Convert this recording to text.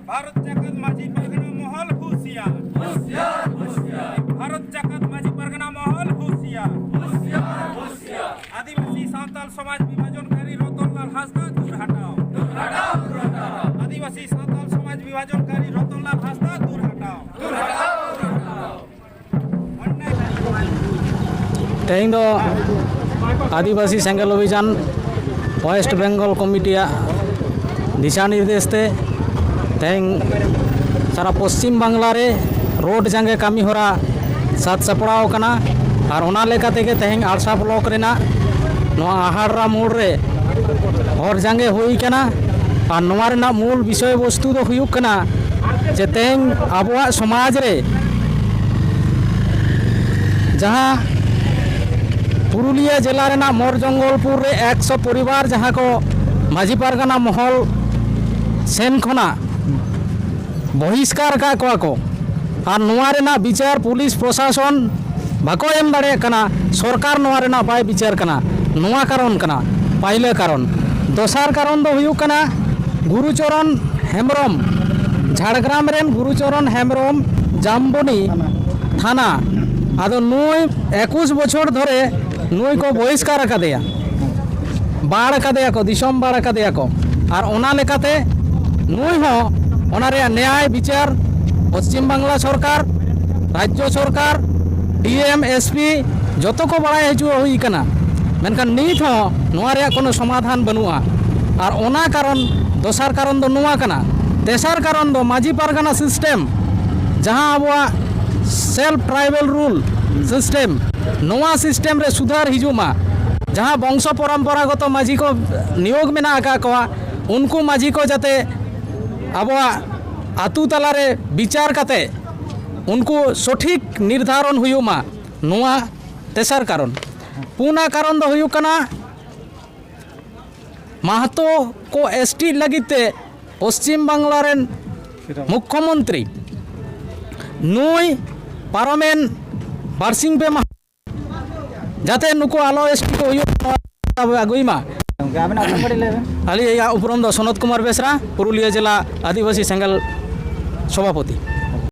भारत जाकात माझी परगना महल होशियार होशियार होशियार भारत जाकात माझी परगना महल होशियार होशियार होशियार आदिवासी सावताल समाज विभाजनकारी रतनलाल हासदा दूर हटाओ आदिवासी सावताल समाज विभाजनकारी रतनलाल हासदा दूर हटाओ तेहें दो आदिवासी सेंगल अभियान वेस्ट बेंगल कमिटिया दिशा निर्देश ते तेहें सारा पश्चिम बांग्ला रे रोड जांगे कामी होरा सात सपड़ाव कना और ओना लेका तेगे तेहें आड़सा ब्लॉक रेना नोआ आहाड़ा मोड़ रे और जांगे हुई कना और नोआ रेना मूल विषय वस्तु दो हुयुक कना जे तेहें आबुआ समाज रे जहाँ पुरुलिया जिला रेना मोर जंगलपुर रे 100 परिवार जहाँ को माझी पारगाना महल सेन खना बहिष्कार का को और नोआ रेना विचार पुलिस प्रशासन बाको एम दाड़े कना सरकार नोआ रेना बाय विचार कना नोआ कारण कना पहले कारण दोसार कारण दो हुयुक कना गुरुचरण हेम्ब्रम झाड़ग्राम रेन गुरुचरण हेम्ब्रम जामबनी थाना आदो नुई 21 बछर धरे नुई को बहिष्कार आकादेया बाड़ आकादेया को दिसम बाड़ आकादेया को और ओना लेकाते नुई हो ओना रे न्याय विचार पश्चिम बांग्ला सरकार राज्य सरकार डीएम एसपी जतो को बड़ा हजू हुई कना मेनखान नीत हो नोआ रे कोनो समाधान बनुआ और ओना कारण दोसार कारण दो नुआ कना तेसार कारण दो माझी पारगाना सिस्टम जहाँ Abua self tribal rule system नोआ सिस्टम रे सुधार हिजुमा जहाँ वंश परम्परागत माझी को नियोग में आका कोआ उनको माझी को जाते अबुआ आतु तलारे विचार कते उनको सठिक निर्धारण हुयुमा नोआ तेसार कारण पुना कारण दो हुयुक कना महतो को एसटी लगिते पश्चिम बांग्ला रेन मुख्यमंत्री नुई पार्लामेंट बारसिंग पे जाते नुको आलो एसटी को अगुईमा अली उपरम दो सनत कुमार बेसरा पुरुलिया जिला आदिवासी सेंगल सभापति।